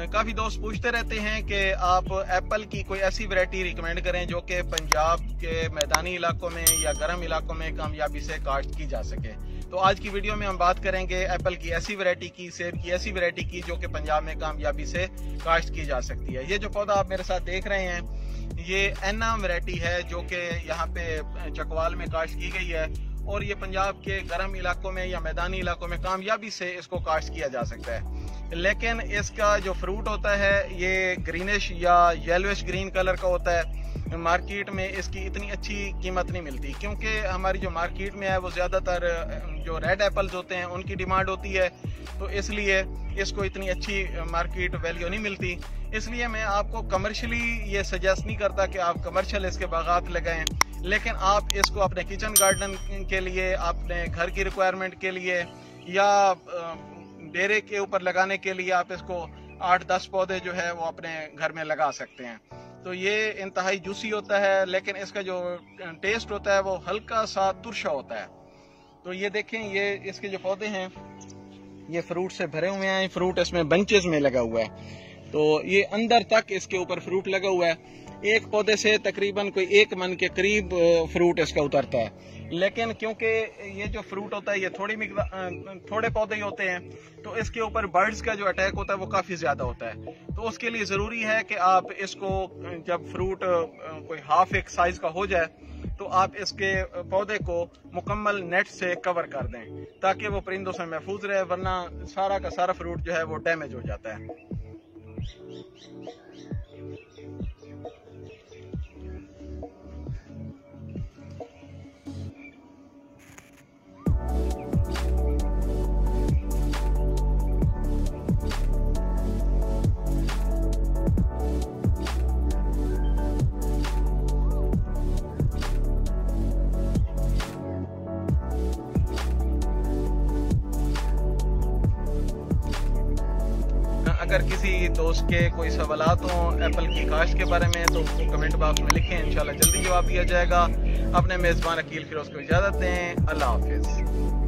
काफ़ी दोस्त पूछते रहते हैं कि आप एप्पल की कोई ऐसी वैरायटी रिकमेंड करें जो कि पंजाब के मैदानी इलाकों में या गर्म इलाकों में कामयाबी से काश्त की जा सके। तो आज की वीडियो में हम बात करेंगे एप्पल की ऐसी वैरायटी की, सेब की ऐसी वैरायटी की जो कि पंजाब में कामयाबी से काश्त की जा सकती है। ये जो पौधा आप मेरे साथ देख रहे हैं ये एना वैरायटी है जो कि यहाँ पे चकवाल में काश्त की गई है और ये पंजाब के गर्म इलाकों में या मैदानी इलाकों में कामयाबी से इसको काश्त किया जा सकता है। लेकिन इसका जो फ्रूट होता है ये ग्रीनिश या येलोइश ग्रीन कलर का होता है। मार्केट में इसकी इतनी अच्छी कीमत नहीं मिलती क्योंकि हमारी जो मार्केट में है वो ज़्यादातर जो रेड एप्पल्स होते हैं उनकी डिमांड होती है, तो इसलिए इसको इतनी अच्छी मार्केट वैल्यू नहीं मिलती। इसलिए मैं आपको कमर्शियली ये सजेस्ट नहीं करता कि आप कमर्शियल इसके बागात लगाएं, लेकिन आप इसको अपने किचन गार्डन के लिए, अपने घर की रिक्वायरमेंट के लिए या डेरे के ऊपर लगाने के लिए आप इसको 8-10 पौधे जो है वो अपने घर में लगा सकते हैं। तो ये इंतहाई जूसी होता है, लेकिन इसका जो टेस्ट होता है वो हल्का सा तुरशा होता है। तो ये देखें, ये इसके जो पौधे हैं ये फ्रूट से भरे हुए हैं। फ्रूट इसमें बंचेस में लगा हुआ है, तो ये अंदर तक इसके ऊपर फ्रूट लगा हुआ है। एक पौधे से तकरीबन कोई 1 मन के करीब फ्रूट इसका उतरता है। लेकिन क्योंकि ये जो फ्रूट होता है ये थोड़े पौधे ही होते हैं, तो इसके ऊपर बर्ड्स का जो अटैक होता है वो काफ़ी ज़्यादा होता है। तो उसके लिए ज़रूरी है कि आप इसको जब फ्रूट कोई हाफ एक साइज़ का हो जाए तो आप इसके पौधे को मुकम्मल नेट से कवर कर दें ताकि वो परिंदों से महफूज रहे, वरना सारा का सारा फ्रूट जो है वो डैमेज हो जाता है। अगर किसी दोस्त के कोई सवालात हों एप्पल की काश्त के बारे में तो कमेंट बॉक्स में लिखें, इंशाल्लाह जल्दी जवाब दिया जाएगा। अपने मेज़बान अकील फिरोज को इजाज़त दें। अल्लाह हाफिज़।